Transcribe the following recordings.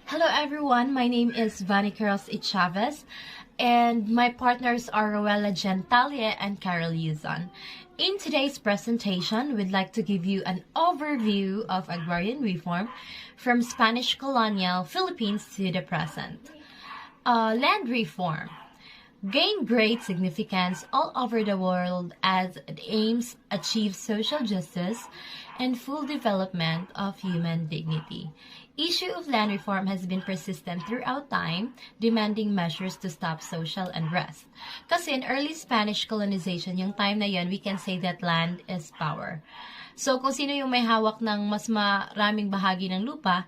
Hello everyone, my name is Vani Carlos Chavez, and my partners are Roella Gentalia and Carol Yuzon. In today's presentation, we'd like to give you an overview of agrarian reform from Spanish colonial Philippines to the present. Land reform gained great significance all over the world as it aims to achieve social justice and full development of human dignity. Issue of land reform has been persistent throughout time, demanding measures to stop social unrest. Kasi in early Spanish colonization, yung time na yun, we can say that land is power. So kung sino yung may hawak ng mas maraming bahagi ng lupa,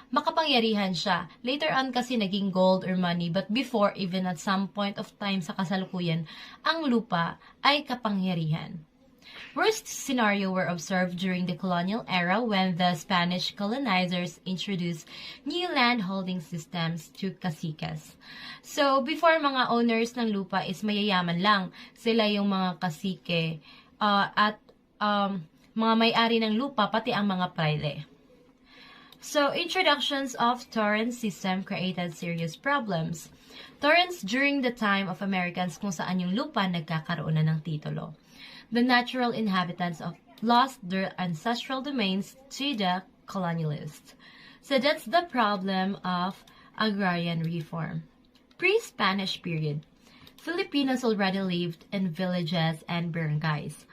makapangyarihan siya. Later on kasi naging gold or money, but before, even at some point of time sa kasalukuyan, ang lupa ay kapangyarihan. Worst scenario were observed during the colonial era when the Spanish colonizers introduced new land holding systems to caciques. So, before mga owners ng lupa is mayayaman lang. Sila yung mga cacique at mga may-ari ng lupa, pati ang mga praile. So, introductions of torrent system created serious problems. Torrents during the time of Americans kung saan yung lupa nagkakaroon na ng titulo. The natural inhabitants lost their ancestral domains to the colonialists. So that's the problem of agrarian reform. Pre-Spanish period. Filipinos already lived in villages and barangays.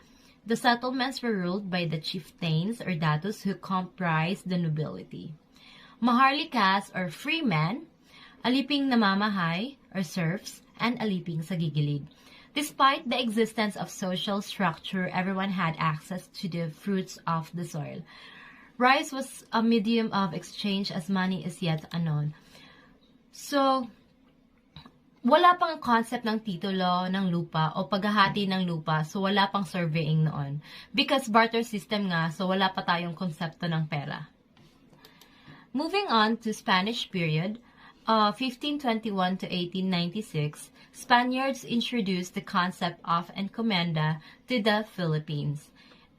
The settlements were ruled by the chieftains or datos who comprised the nobility. Maharlikas or freemen, aliping namamahay or serfs, and aliping sa gigilid. Despite the existence of social structure, everyone had access to the fruits of the soil. Rice was a medium of exchange as money is yet unknown. So, wala pang concept ng titulo ng lupa o paghahati ng lupa, so wala pang surveying noon. Because barter system nga, so wala pa tayong konsepto ng pera. Moving on to Spanish period, 1521 to 1896, Spaniards introduced the concept of encomenda to the Philippines.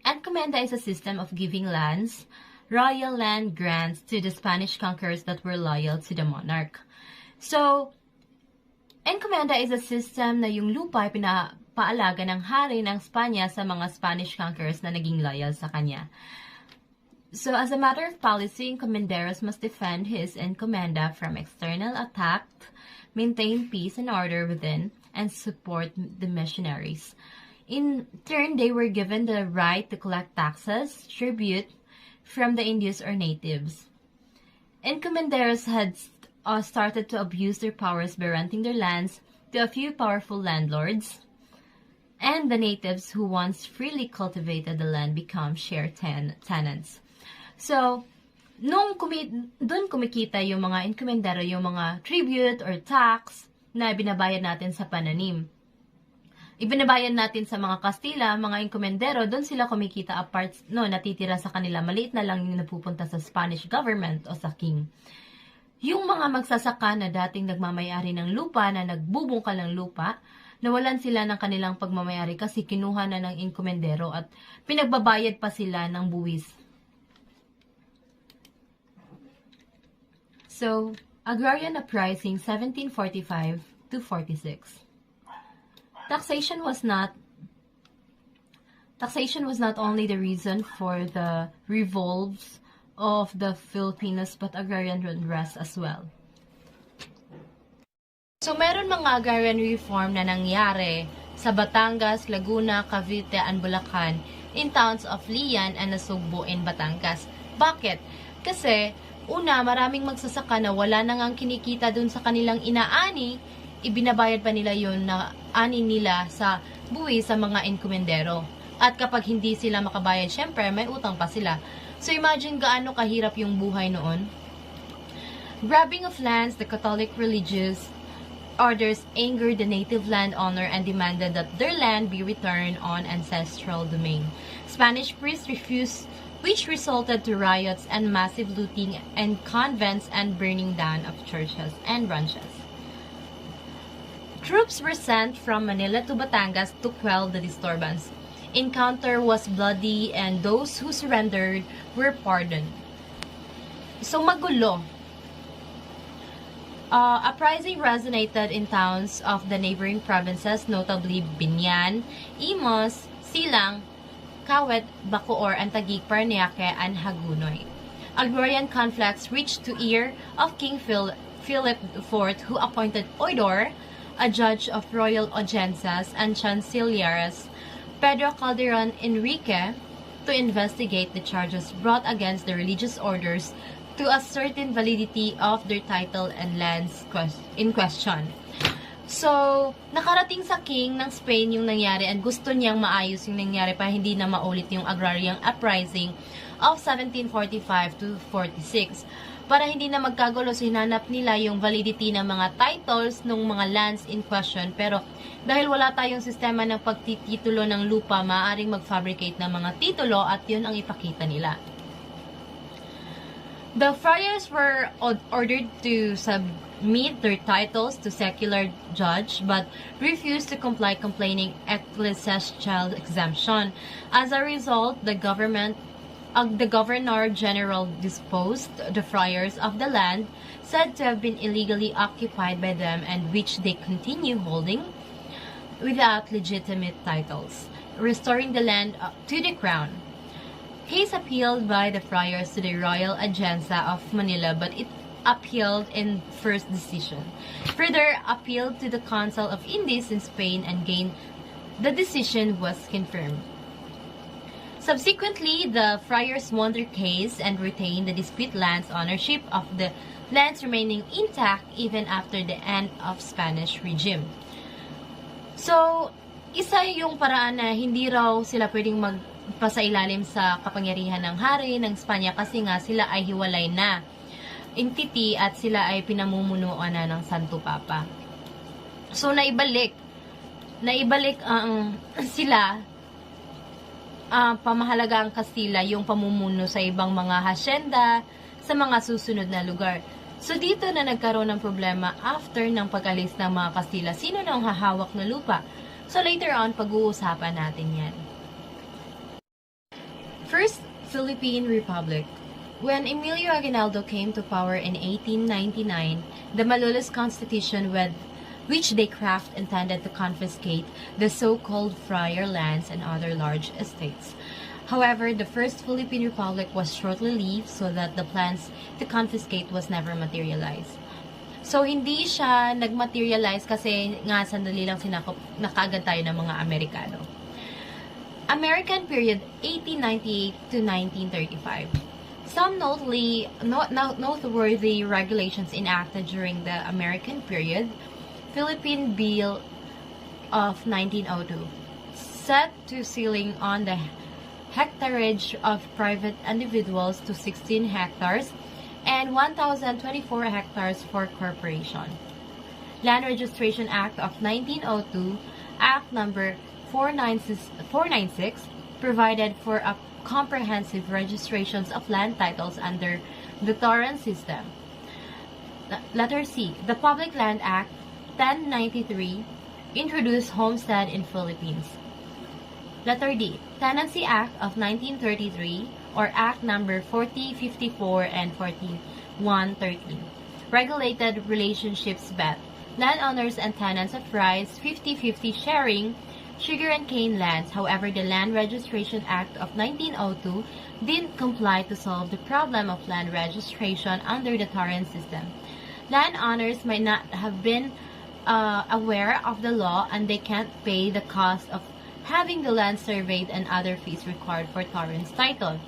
Encomenda is a system of giving lands, royal land grants to the Spanish conquerors that were loyal to the monarch. So, encomenda is a system na yung lupa ay pinapaalaga ng hari ng Spanya sa mga Spanish conquerors na naging loyal sa kanya. So, as a matter of policy, encomenderos must defend his encomenda from external attack, maintain peace and order within, and support the missionaries. In turn, they were given the right to collect taxes, tribute, from the Indians or natives. Encomenderos had started to abuse their powers by renting their lands to a few powerful landlords, and the natives who once freely cultivated the land become share tenants. So, nung doon kumikita yung mga enkomendero, yung mga tribute or tax na binabayad natin sa pananim. Ibinabayad natin sa mga Kastila, mga enkomendero, doon sila kumikita apart, natitira sa kanila. Maliit na lang yung napupunta sa Spanish government o sa king. Yung mga magsasaka na dating nagmamayari ng lupa, na nagbubungkal ng lupa, nawalan sila ng kanilang pagmamayari kasi kinuha na ng enkomendero at pinagbabayad pa sila ng buwis. So, Agrarian Uprising 1745 to 46. Taxation was not only the reason for the revolts of the Filipinos but agrarian unrest as well. So, meron mga agrarian reform na nangyari sa Batangas, Laguna, Cavite, and Bulacan in towns of Lian and Nasugbo in Batangas. Bakit? Kasi una, maraming magsasaka na wala na ngang kinikita dun sa kanilang inaani, ibinabayad pa nila yun na ani nila sa buwi sa mga enkomendero. At kapag hindi sila makabayad, syempre, may utang pa sila. So, imagine gaano kahirap yung buhay noon. Grabbing of lands, the Catholic religious orders angered the native landowner and demanded that their land be returned on ancestral domain. Spanish priests refused, which resulted to riots and massive looting in convents and burning down of churches and ranches. Troops were sent from Manila to Batangas to quell the disturbance. Encounter was bloody and those who surrendered were pardoned. So magulo. Uprising resonated in towns of the neighboring provinces, notably Binyan, Imos, Silang, Kawet, Bacoor, Taguig, Paranaque, and Hagunoy. Agrarian conflicts reached to ear of King Philip IV, who appointed Oidor, a judge of royal audiences, and Chancilleres Pedro Calderon Enrique to investigate the charges brought against the religious orders to ascertain validity of their title and lands in question. So, nakarating sa king ng Spain yung nangyari and gusto niyang maayos yung nangyari para hindi na maulit yung agrarian uprising of 1745 to 46. Para hindi na magkagulo, so hinanap nila yung validity ng mga titles ng mga lands in question. Pero dahil wala tayong sistema ng pagtititulo ng lupa, maaaring mag-fabricate ng mga titulo at yun ang ipakita nila. The friars were ordered to submit their titles to secular judge but refused to comply, complaining ecclesiastical exemption. As a result, the Governor-General disposed the friars of the land said to have been illegally occupied by them and which they continue holding without legitimate titles, restoring the land to the crown. Case appealed by the friars to the Royal Audiencia of Manila, but it appealed in first decision. Further appealed to the Council of Indies in Spain and gained the decision was confirmed. Subsequently, the friars won their case and retained the dispute lands ownership of the lands remaining intact even after the end of Spanish regime. So, isa yung paraan na hindi raw sila pwedeng magpasailalim sa kapangyarihan ng hari ng Espanya kasi nga sila ay hiwalay na entity at sila ay pinamumunuan na ng Santo Papa. So, naibalik ang sila pamahalaga ang Kastila yung pamumuno sa ibang mga hasyenda sa mga susunod na lugar. So, dito na nagkaroon ng problema after ng pag-alis ng mga Kastila. Sino na ang hahawak na lupa? So, later on, pag-uusapan natin yan. First, Philippine Republic. When Emilio Aguinaldo came to power in 1899, the Malolos Constitution which they craft intended to confiscate the so-called friar lands and other large estates. However, the First Philippine Republic was shortly lived so that the plans to confiscate was never materialized. So, hindi siya nag-materialize kasi nga sandali lang nakaagad tayo ng mga Amerikano. American period 1898 to 1935. Some noteworthy regulations enacted during the American period: Philippine Bill of 1902 set to ceiling on the hectareage of private individuals to 16 hectares and 1,024 hectares for corporation. Land Registration Act of 1902, Act number 496, provided for a comprehensive registrations of land titles under the Torrent system. Letter C. The Public Land Act 1093 introduced homestead in Philippines. Letter D. Tenancy Act of 1933 or Act number 4054 and 4113 regulated relationships bet landowners and tenants of rights 50-50 sharing sugar and cane lands. However, the Land Registration Act of 1902 didn't comply to solve the problem of land registration under the Torrent system. Landowners might not have been aware of the law and they can't pay the cost of having the land surveyed and other fees required for Torrent's title.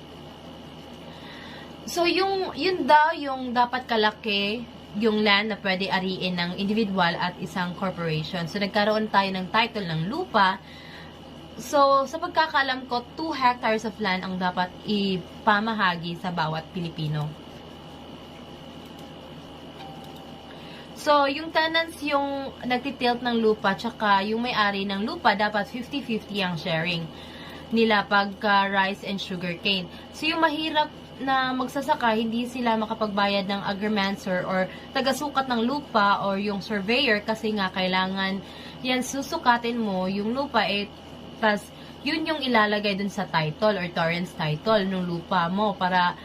So, yun daw yung dapat kalaki yung land na pwede ariin ng individual at isang corporation. So, nagkaroon tayo ng title ng lupa. So, sa pagkakaalam ko, 2 hectares of land ang dapat ipamahagi sa bawat Pilipino. So, yung tenants yung nagtitilt ng lupa, tsaka yung may-ari ng lupa, dapat 50-50 ang sharing nila pagka rice and sugar cane. So, yung mahirap na magsasaka, hindi sila makapagbayad ng agrimensor or taga-sukat ng lupa or yung surveyor kasi nga kailangan yan susukatin mo yung lupa tas yun yung ilalagay dun sa title or Torrent's title ng lupa mo para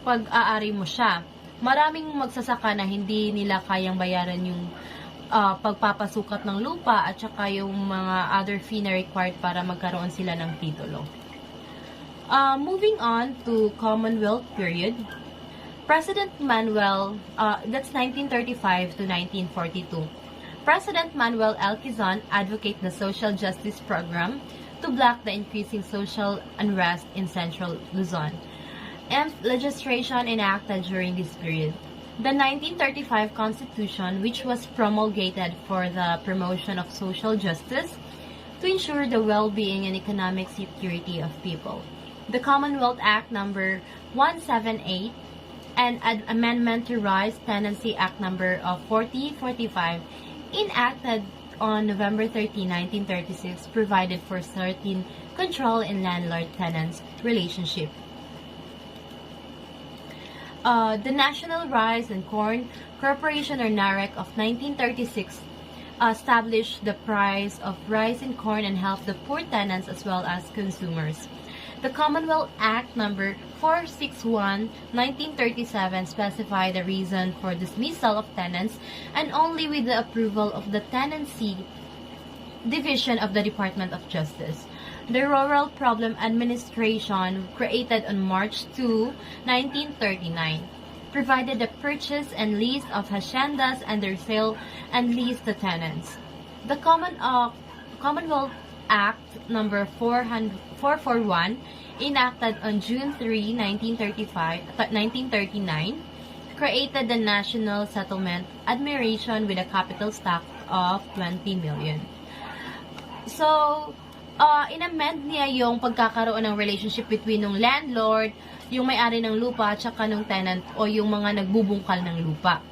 pag-aari mo siya. maraming magsasaka na hindi nila kayang bayaran yung pagpapasukat ng lupa at saka yung mga other fee na required para magkaroon sila ng titulo. Moving on to Commonwealth period, President Manuel, that's 1935 to 1942. President Manuel L. Quezon advocated the social justice program to block the increasing social unrest in Central Luzon, and legislation enacted during this period. The 1935 Constitution, which was promulgated for the promotion of social justice to ensure the well-being and economic security of people. The Commonwealth Act number 178 and Amendment to Rise Tenancy Act number 4045 enacted on November 13, 1936 provided for certain control in landlord-tenants relationship. The National Rice and Corn Corporation, or NAREC, of 1936 established the price of rice and corn and helped the poor tenants as well as consumers. The Commonwealth Act number 461, 1937 specified the reason for dismissal of tenants and only with the approval of the Tenancy Division of the Department of Justice. The Rural Problem Administration, created on March 2, 1939, provided the purchase and lease of haciendas and their sale and lease to tenants. The Commonwealth Act number 441, enacted on June 3, 1939, created the National Settlement Administration with a capital stock of 20 million. So, in-amend niya yung pagkakaroon ng relationship between ng landlord, yung may-ari ng lupa, at saka ng tenant o yung mga nagbubungkal ng lupa.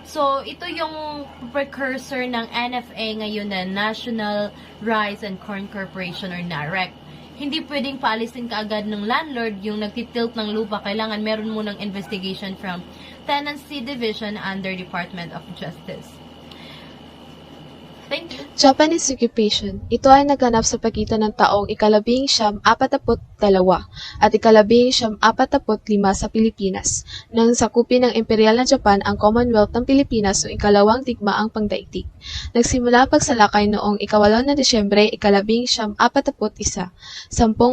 So, ito yung precursor ng NFA ngayon na National Rice and Corn Corporation, or NAREC. Hindi pwedeng paalisin kaagad ng landlord yung nagtitilt ng lupa. Kailangan meron munang investigation from Tenancy Division under Department of Justice. Thank you. Japanese occupation. Ito ay naganap sa pagitan ng taong 1942 at 1945 sa Pilipinas, nang sakupin ng Imperial na Japan ang Commonwealth ng Pilipinas noong ikalawang digmaang pangdaigdig. Nagsimula ang pagsalakay noong 8 na Disyembre 1941, 10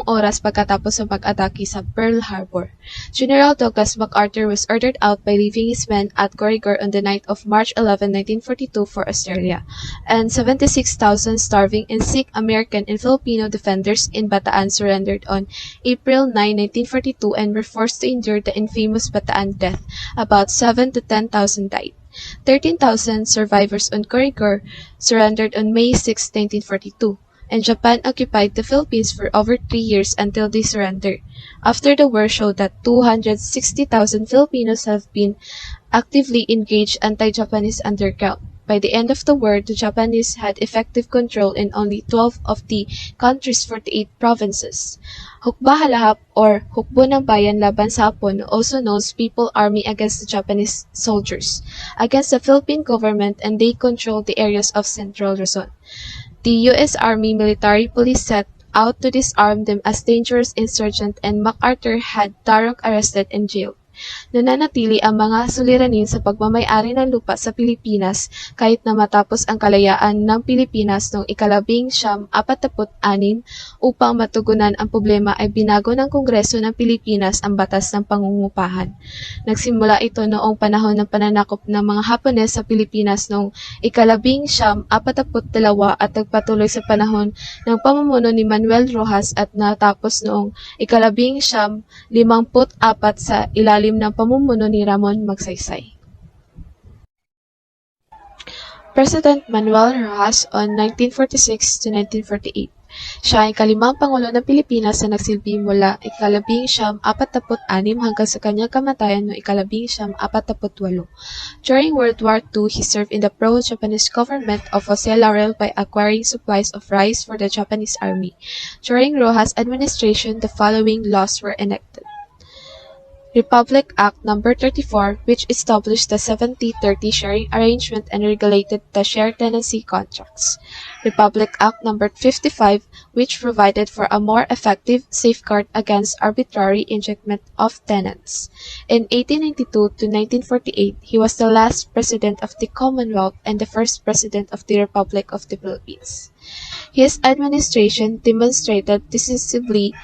oras pagkatapos ng pag-atake sa Pearl Harbor. General Douglas MacArthur was ordered out by leaving his men at Corridor on the night of March 11, 1942 for Australia, and 76,000 starving and sick American and Filipino defenders in Bataan surrendered on April 9, 1942 and were forced to endure the infamous Bataan death. About 7 to 10,000 died. 13,000 survivors on Corridor surrendered on May 6, 1942, and Japan occupied the Philippines for over 3 years until they surrendered. After the war showed that 260,000 Filipinos have been actively engaged anti-Japanese underground. By the end of the war, the Japanese had effective control in only 12 of the country's 48 provinces. Hukba Halahap, or Hukbo ng Bayan laban sa Hapon, also known as People Army against the Japanese soldiers, against the Philippine government, and they controlled the areas of Central Luzon. The U.S. Army Military Police set out to disarm them as dangerous insurgents, and MacArthur had Tarok arrested and jailed. Nananatili ang mga suliranin sa pagmamay-ari ng lupa sa Pilipinas kahit na matapos ang kalayaan ng Pilipinas noong 1946. Upang matugunan ang problema ay binago ng Kongreso ng Pilipinas ang batas ng pangungupahan. Nagsimula ito noong panahon ng pananakop ng mga Hapones sa Pilipinas noong 1942 at nagpatuloy sa panahon ng pamumuno ni Manuel Rojas at natapos noong 1954 sa ilalim ng pamumuno ni Ramon Magsaysay. President Manuel Rojas on 1946 to 1948. Siya ay ikalimang Pangulo ng Pilipinas na nagsilbi mula 1946 hanggang sa kanyang kamatayan noong 1948. During World War II, he served in the pro-Japanese government of Jose Laurel by acquiring supplies of rice for the Japanese army. During Rojas' administration, the following laws were enacted. Republic Act No. 34, which established the 70-30 sharing arrangement and regulated the share tenancy contracts. Republic Act No. 55, which provided for a more effective safeguard against arbitrary ejectment of tenants. In 1892 to 1948, he was the last President of the Commonwealth and the first President of the Republic of the Philippines. His administration demonstrated decisively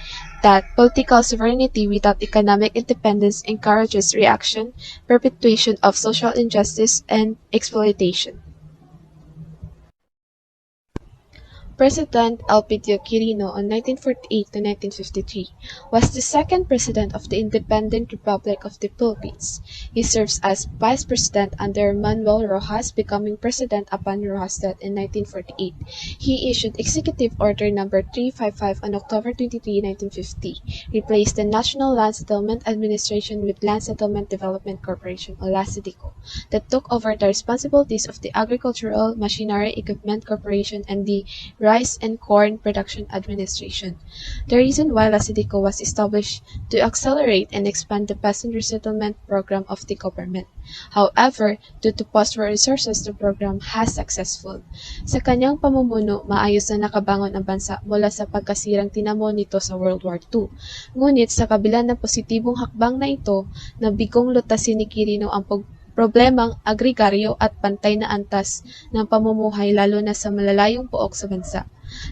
that political sovereignty without economic independence encourages reaction, perpetuation of social injustice, and exploitation. President Elpidio Quirino on 1948 to 1953 was the second president of the Independent Republic of the Philippines. He serves as vice president under Manuel Rojas, becoming president upon Rojas' death in 1948. He issued Executive Order No. 355 on October 23, 1950, replaced the National Land Settlement Administration with Land Settlement Development Corporation or LASEDICO, that took over the responsibilities of the Agricultural Machinery Equipment Corporation and the Rice and Corn Production Administration. The reason why LASEDICO was established to accelerate and expand the peasant resettlement program of the government. However, due to post-war resources, the program has successful. Sa kanyang pamumuno, maayos na nakabangon ang bansa mula sa pagkasirang tinamo nito sa World War II. Ngunit sa kabila ng positibong hakbang na ito, nabigong lutasin ni Quirino ang problemang agregaryo at pantay na antas ng pamumuhay lalo na sa malalayong pook sa bansa.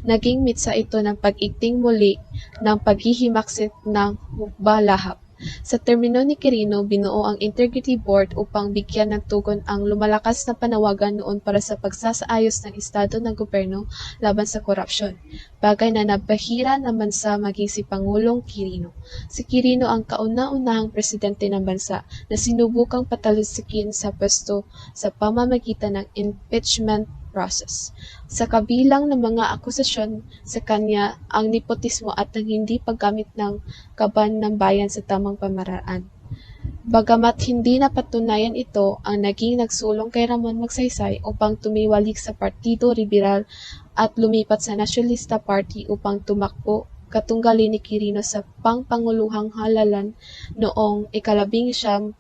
Naging mitsa ito ng pag-igting muli ng paghihimaksik ng hukba-lahap. Sa termino ni Quirino, binuo ang Integrity Board upang bigyan ng tugon ang lumalakas na panawagan noon para sa pagsasaayos ng estado ng gobyerno laban sa korupsyon, bagay na nabahira naman sa maging si Pangulong Quirino. Si Quirino ang kauna-unahang presidente ng bansa na sinubukang patalsikin sa pwesto sa pamamagitan ng impeachment process. Sa kabilang ng mga akusasyon sa kanya ang nepotismo at ang hindi paggamit ng kaban ng bayan sa tamang pamaraan. Bagamat hindi napatunayan ito, ang naging nagsulong kay Ramon Magsaysay upang tumiwalik sa Partido Liberal at lumipat sa Nasyonalista Party upang tumakbo katunggali ni Quirino sa pangpanguluhang halalan noong 1953.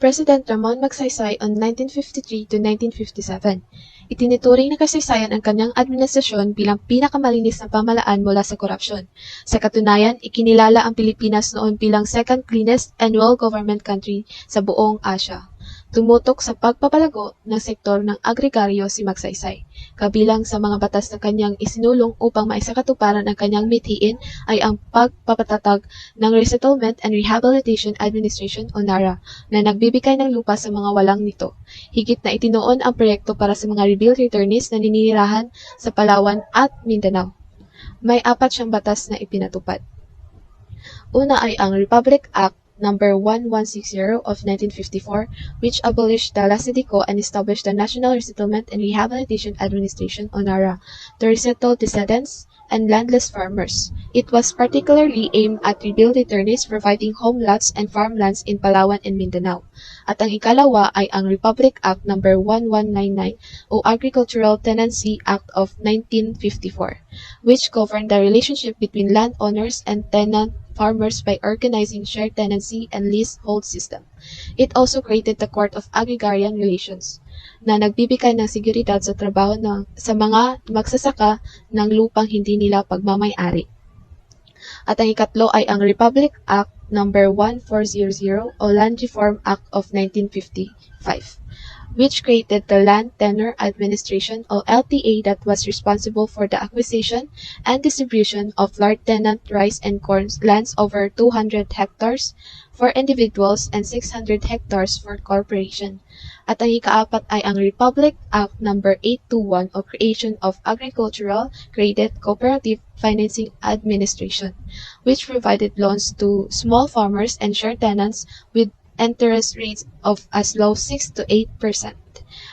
President Ramon Magsaysay on 1953 to 1957. Itinuturing na kasaysayan ang kanyang administrasyon bilang pinakamalinis na pamalaan mula sa korupsyon. Sa katunayan, ikinilala ang Pilipinas noon bilang second cleanest and well-government country sa buong Asia. Tumutok sa pagpapalago ng sektor ng agregaryo si Magsaysay. Kabilang sa mga batas na kanyang isinulong upang maisakatuparan ang kanyang mithiin ay ang pagpapatatag ng Resettlement and Rehabilitation Administration o NARA na nagbibigay ng lupa sa mga walang nito. Higit na itinoon ang proyekto para sa mga rebuild returnees na naninirahan sa Palawan at Mindanao. May 4 siyang batas na ipinatupad. Una ay ang Republic Act No. 1160 of 1954, which abolished the LASEDICO and established the National Resettlement and Rehabilitation Administration o NARA to resettle descendants and landless farmers. It was particularly aimed at rebuild returnees providing home lots and farmlands in Palawan and Mindanao. At ang ikalawa ay ang Republic Act No. 1199 o Agricultural Tenancy Act of 1954, which governed the relationship between landowners and tenant farmers by organizing shared tenancy and leasehold system. It also created the Court of Agrarian Relations na nagbibigay ng seguridad sa trabaho sa mga magsasaka ng lupang hindi nila pagmamay-ari. At ang ikatlo ay ang Republic Act No. 1400 o Land Reform Act of 1955, which created the Land Tenure Administration o LTA that was responsible for the acquisition and distribution of large tenant rice and corn lands over 200 hectares for individuals and 600 hectares for corporation. At ang ikaapat ay ang Republic Act No. 821 o Creation of Agricultural Credit Cooperative Financing Administration, which provided loans to small farmers and share tenants with interest rates of as low 6 to 8%.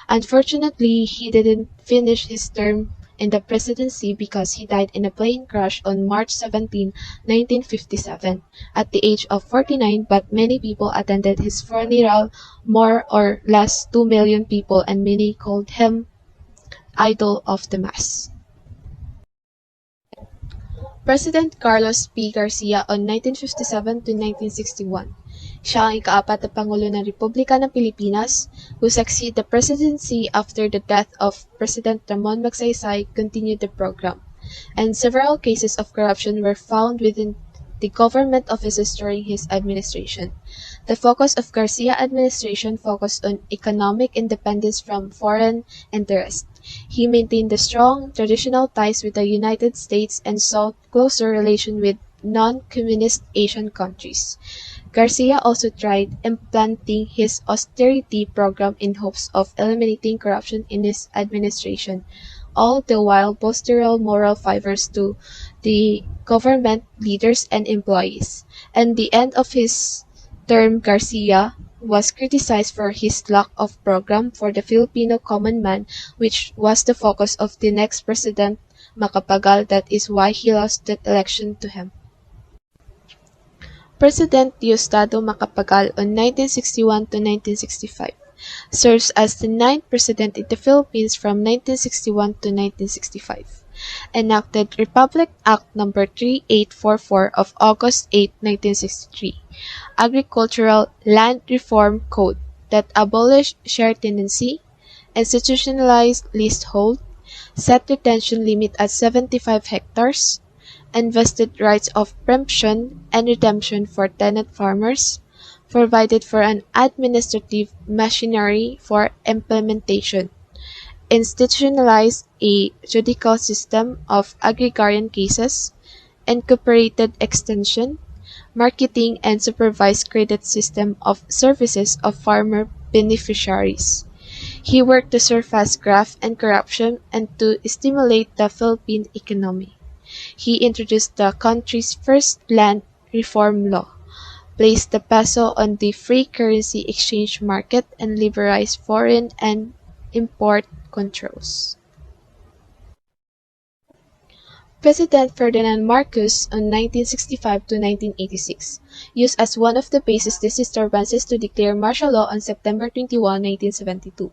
Unfortunately, he didn't finish his term in the presidency because he died in a plane crash on March 17, 1957, at the age of 49, but many people attended his funeral, more or less 2 million people, and many called him idol of the mass. President Carlos P. Garcia on 1957 to 1961. Siya ang ikaapat na Pangulo ng Republika ng Pilipinas who succeeded the presidency after the death of President Ramon Magsaysay continued the program, and several cases of corruption were found within the government offices during his administration. The focus of Garcia administration focused on economic independence from foreign interests. He maintained the strong traditional ties with the United States and sought closer relations with non-communist Asian countries. Garcia also tried implementing his austerity program in hopes of eliminating corruption in his administration, all the while posterior moral favors to the government leaders and employees. At the end of his term, Garcia was criticized for his lack of program for the Filipino common man, which was the focus of the next president, Macapagal. That is why he lost the election to him. President Diosdado Macapagal on 1961 to 1965 serves as the ninth president in the Philippines from 1961 to 1965. Enacted Republic Act No. 3844 of August 8, 1963, Agricultural Land Reform Code that abolished share tenancy, institutionalized leasehold, set retention limit at 75 hectares, and vested rights of preemption and redemption for tenant farmers, provided for an administrative machinery for implementation, institutionalized a judicial system of agrarian cases, incorporated extension, marketing, and supervised credit system of services of farmer beneficiaries. He worked to surpass graft and corruption and to stimulate the Philippine economy. He introduced the country's first land reform law, placed the peso on the free currency exchange market, and liberalized foreign and import controls. President Ferdinand Marcos on 1965 to 1986 used as one of the basis these disturbances to declare martial law on September 21, 1972.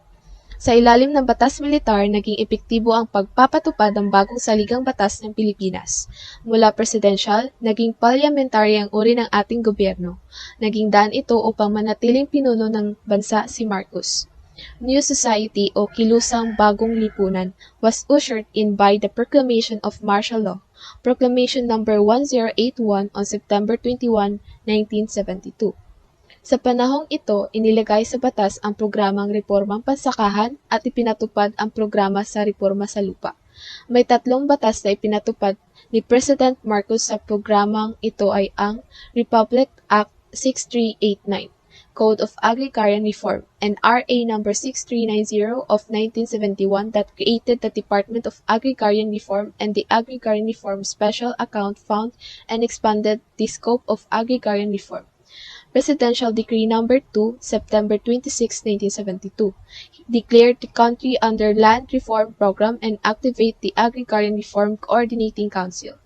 Sa ilalim ng batas militar, naging epektibo ang pagpapatupad ng bagong saligang batas ng Pilipinas. Mula presidential, naging parliamentary ang uri ng ating gobyerno. Naging daan ito upang manatiling pinuno ng bansa si Marcos. New Society o Kilusang Bagong Lipunan was ushered in by the Proclamation of Martial Law, Proclamation No. 1081 on September 21, 1972. Sa panahong ito, inilagay sa batas ang programang Reformang Pansakahan at ipinatupad ang programa sa Reforma sa Lupa. May tatlong batas na ipinatupad ni President Marcos sa programang ito ay ang Republic Act 6389, Code of Agrarian Reform, and RA No. 6390 of 1971 that created the Department of Agrarian Reform and the Agrarian Reform Special Account Fund and expanded the scope of agrarian reform. Presidential Decree No. 2, September 26, 1972, declared the country under Land Reform Program and activate the Agrarian Reform Coordinating Council.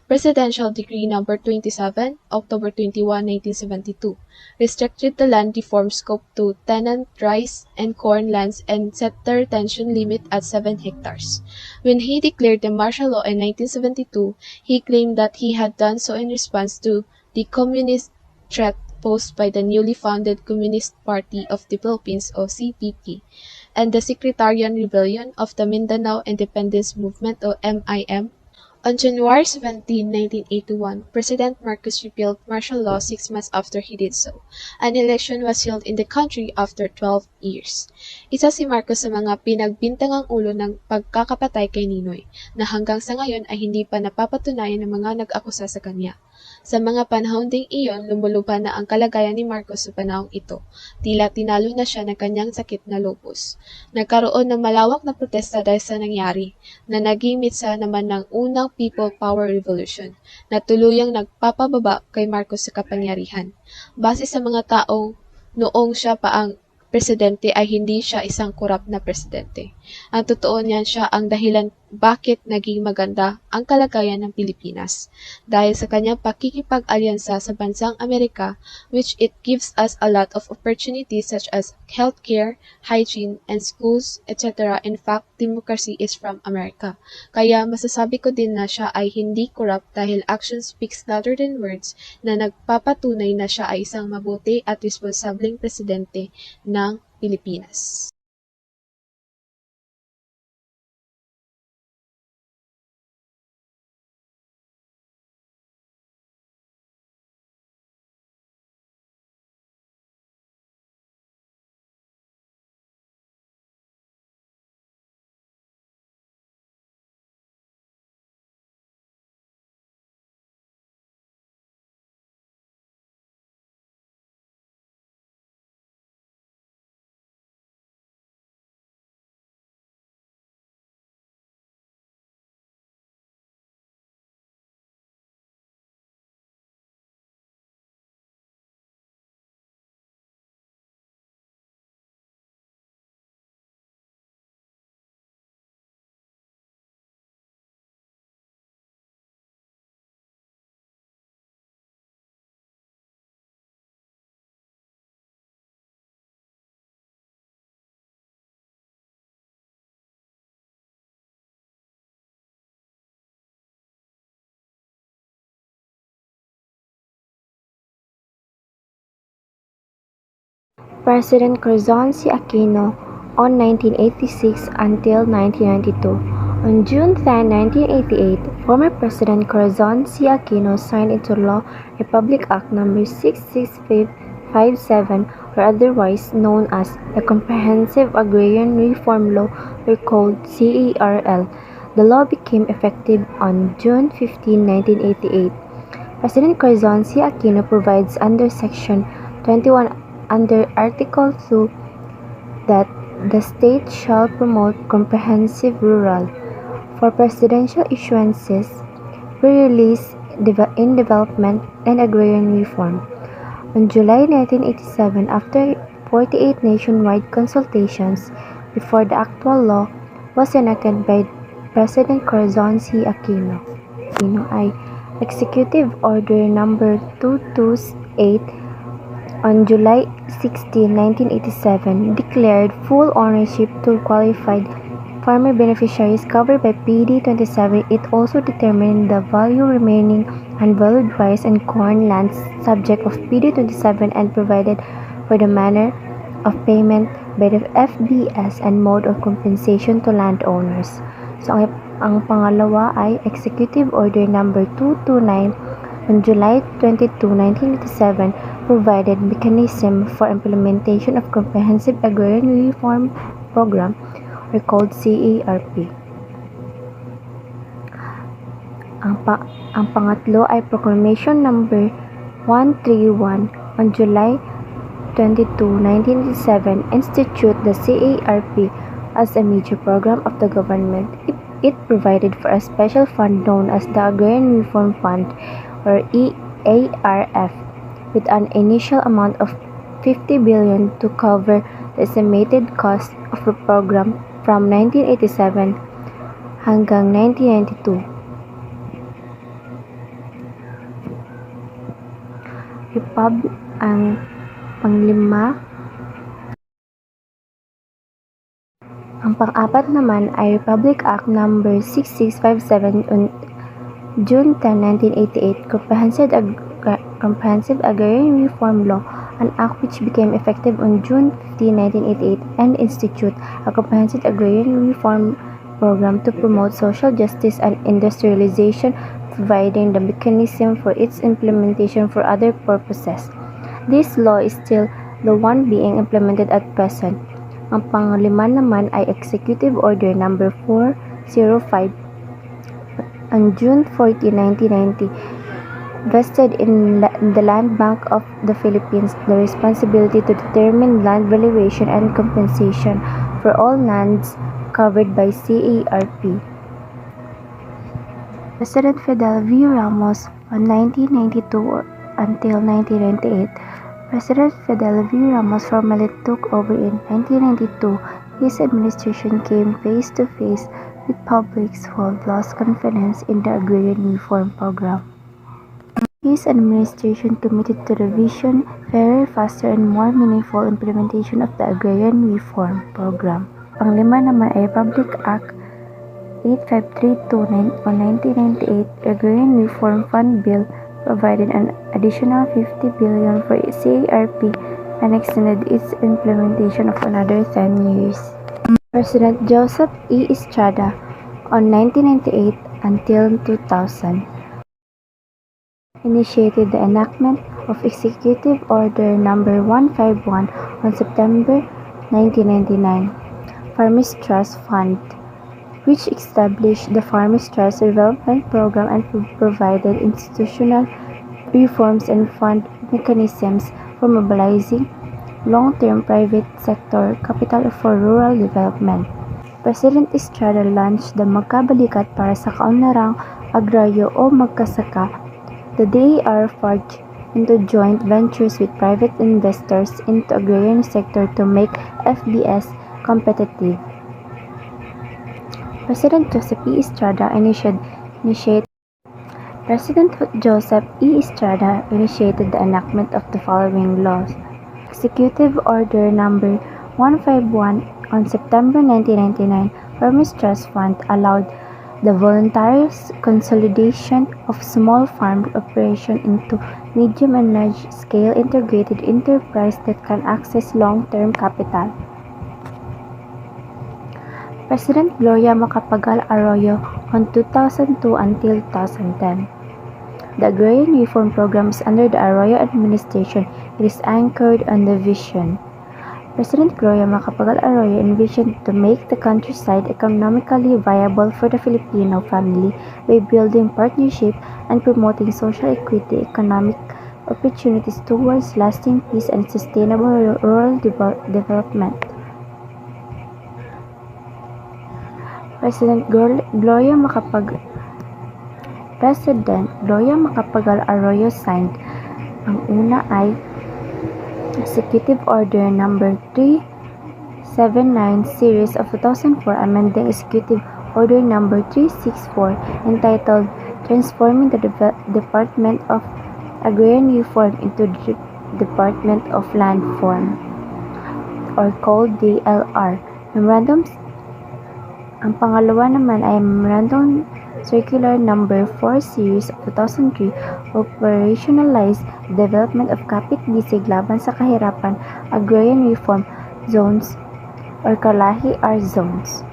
Presidential Decree No. 27, October 21, 1972, restricted the land reform scope to tenant rice and corn lands and set the retention limit at 7 hectares. When he declared the martial law in 1972, he claimed that he had done so in response to the communist threat posed by the newly founded Communist Party of the Philippines o CPP and the Sectarian Rebellion of the Mindanao Independence Movement o MIM. On January 17, 1981, President Marcos repealed martial law 6 months after he did so. An election was held in the country after 12 years. Isa si Marcos sa mga pinagbintangang ulo ng pagkakapatay kay Ninoy, na hanggang sa ngayon ay hindi pa napapatunayan ng mga nag-akusa sa kanya. Sa mga panahon ding iyon, lumulupa na ang kalagayan ni Marcos sa panahong ito. Tila tinalo na siya ng kanyang sakit na lupus. Nagkaroon ng malawak na protesta dahil sa nangyari, na naging mitsa naman ng unang People Power Revolution, na tuluyang nagpapababa kay Marcos sa kapangyarihan. Base sa mga taong noong siya pa ang presidente ay hindi siya isang korap na presidente. Ang totoo niyan siya ang dahilan bakit naging maganda ang kalagayan ng Pilipinas. Dahil sa kanyang pakikipag-alyansa sa bansang Amerika, which it gives us a lot of opportunities such as healthcare, hygiene, and schools, etc. In fact, democracy is from America. Kaya masasabi ko din na siya ay hindi corrupt dahil action speaks louder than words na nagpapatunay na siya ay isang mabuti at responsableng presidente ng Pilipinas. President Corazon C. Aquino on 1986 until 1992. On June 10, 1988, former President Corazon C. Aquino signed into law Republic Act No. 66557, or otherwise known as the Comprehensive Agrarian Reform Law, or called CARL. The law became effective on June 15, 1988. President Corazon C. Aquino provides under Section 21 under Article 2 that the state shall promote comprehensive rural, for presidential issuances, pre-release in development, and agrarian reform. On July 1987, after 48 nationwide consultations before the actual law was enacted by President Corazon C. Aquino, ay Executive Order Number 228 on July 16, 1987, declared full ownership to qualified farmer beneficiaries covered by PD 27. It also determined the value remaining unvalued rice and corn lands subject of PD 27 and provided for the manner of payment by the FBS and mode of compensation to landowners. So, ang pangalawa ay Executive Order Number 229 on July 22, 1987, provided mechanism for implementation of Comprehensive Agrarian Reform Program, or called CARP. Ang pangatlo ay Proclamation Number 131 on July 22, 1987, institute the CARP as a major program of the government. It provided for a special fund known as the Agrarian Reform Fund, or EARF, with an initial amount of 50 billion to cover the estimated cost of the program from 1987 hanggang 1992. Ang panglima. Ang pang-apat naman ay Republic Act No. 6657 on June 10, 1988, Comprehensive Agrarian Reform Law, an act which became effective on June 15, 1988, and institute a comprehensive agrarian reform program to promote social justice and industrialization, providing the mechanism for its implementation for other purposes. This law is still the one being implemented at present. Ang panglima naman ay Executive Order Number 405 on June 14, 1990, vested in the Land Bank of the Philippines the responsibility to determine land valuation and compensation for all lands covered by CARP. President Fidel V. Ramos on 1992 until 1998. President Fidel V. Ramos formally took over in 1992. His administration came face to face with publics who have lost confidence in the agrarian reform program. His administration committed to the vision, fairer, faster, and more meaningful implementation of the agrarian reform program. Panglima naman ay Republic Act 8532 on 1998 Agrarian Reform Fund Bill provided an additional 50 billion for CARP and extended its implementation of another 10 years. President Joseph E. Estrada on 1998 until 2000 initiated the enactment of Executive Order No. 151 on September 1999, Farmers Trust Fund, which established the Farmers Trust Development Program and provided institutional reforms and fund mechanisms for mobilizing long-term private sector capital for rural development. President Estrada launched the Magkabalikat para sa Kaunlarang Agraryo o Magkasaka. They are forged into joint ventures with private investors into agrarian sector to make FBS competitive. President Joseph E. Estrada initiated the enactment of the following laws. Executive Order No. 151 on September 1999, Farmers Trust Fund allowed the voluntary consolidation of small farm operations into medium and large-scale integrated enterprise that can access long-term capital. President Gloria Macapagal Arroyo on 2002 until 2010. The Agrarian Reform Program is under the Arroyo administration. It is anchored on the vision. President Gloria Macapagal Arroyo envisioned to make the countryside economically viable for the Filipino family by building partnership and promoting social equity, economic opportunities towards lasting peace and sustainable rural development. President Gloria Macapagal Arroyo signed. Ang una ay Executive Order No. 379 Series of 2004 amending Executive Order No. 364 entitled Transforming the Department of Agrarian Reform into the Department of Land Reform, or called DLR. Memorandums. Ang pangalawa naman ay Memorandum Circular No. 4 Series of 2003 operationalize the development of kapit-bisig laban sa kahirapan agrarian reform zones or Kalahi-R zones.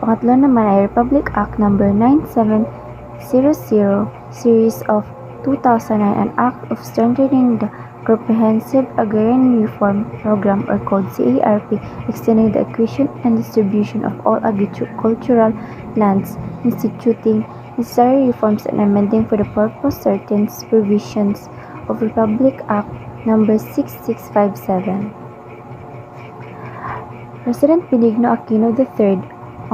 Pangatlo naman ay Republic Act No. 9700 Series of 2009, an act of strengthening the Comprehensive Agrarian Reform Program or called CARP, extending the acquisition and distribution of all agricultural lands, instituting necessary reforms and amending for the purpose certain provisions of Republic Act No. 6657. President Benigno Aquino III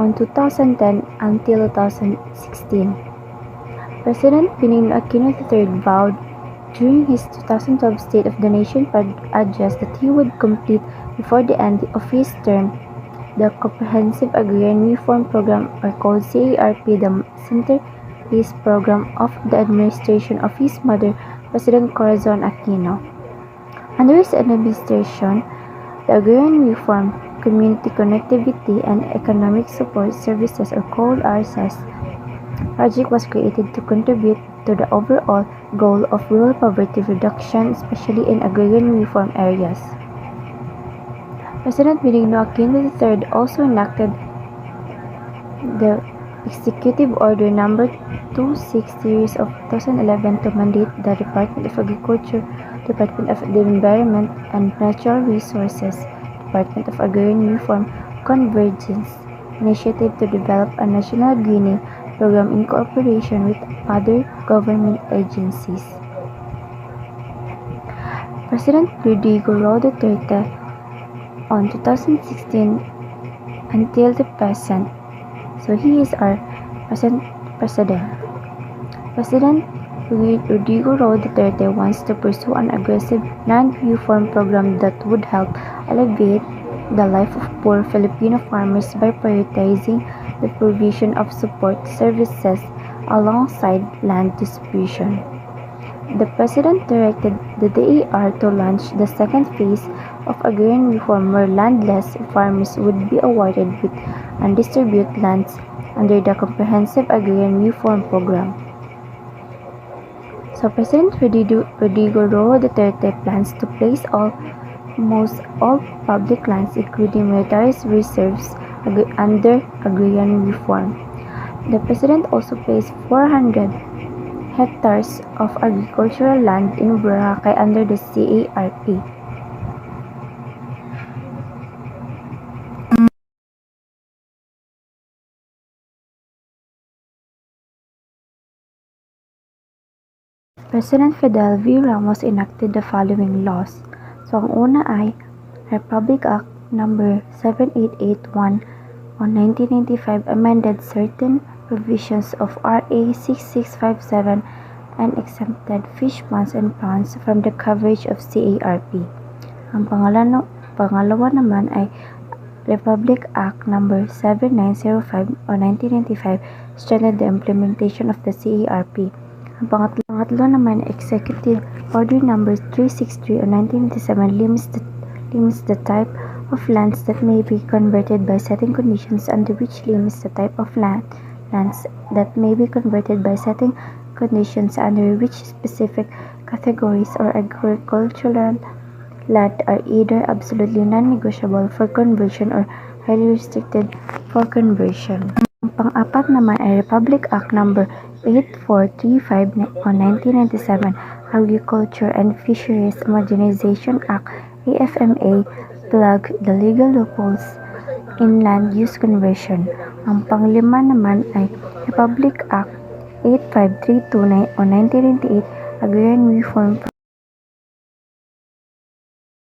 on 2010 until 2016. President Benigno Aquino III vowed during his 2012 State of the Nation address that he would complete before the end of his term the Comprehensive Agrarian Reform Program or called CARP, the centerpiece program of the administration of his mother, President Corazon Aquino. Under his administration, the Agrarian Reform, Community Connectivity and Economic Support Services or called RSS project was created to contribute to the overall goal of rural poverty reduction, especially in agrarian reform areas. President Benigno Aquino III also enacted the Executive Order No. 26 Series of 2011 to mandate the Department of Agriculture, Department of the Environment and Natural Resources, Department of Agrarian Reform Convergence Initiative to develop a national greening program in cooperation with other government agencies. President Rodrigo Roa Duterte on 2016 until the present. So he is our present president. President Rodrigo Roa Duterte wants to pursue an aggressive land reform program that would help alleviate the life of poor Filipino farmers by prioritizing the provision of support services alongside land distribution. The President directed the DER to launch the second phase of agrarian reform where landless farmers would be awarded with undistributed lands under the Comprehensive Agrarian Reform Program. So President Rodrigo Roa Duterte plans to place almost all public lands, including military reserves, under agrarian reform. The President also placed 400 hectares of agricultural land in Boracay under the CARP. President Fidel V. Ramos enacted the following laws. So ang una ay Republic Act No. 7881 on 1995 amended certain provisions of RA 6657 and exempted fish ponds and ponds from the coverage of CARP. Ang pangalawa naman ay Republic Act No. 7905 on 1995 strengthened the implementation of the CARP. Ang pangatlo naman, Executive Order No. 363 on 1997 limits the type of lands that may be converted by setting conditions, under which limits the type of lands that may be converted by setting conditions under which specific categories or agricultural land are either absolutely non-negotiable for conversion or highly restricted for conversion. Ang pang-apat naman ay Republic Act No. 8435 on 1997, Agriculture and Fisheries Modernization Act AFMA, plug the legal loopholes in land use conversion. Ang panglima naman ay Republic Act 85329 on 1998, Agrarian Reform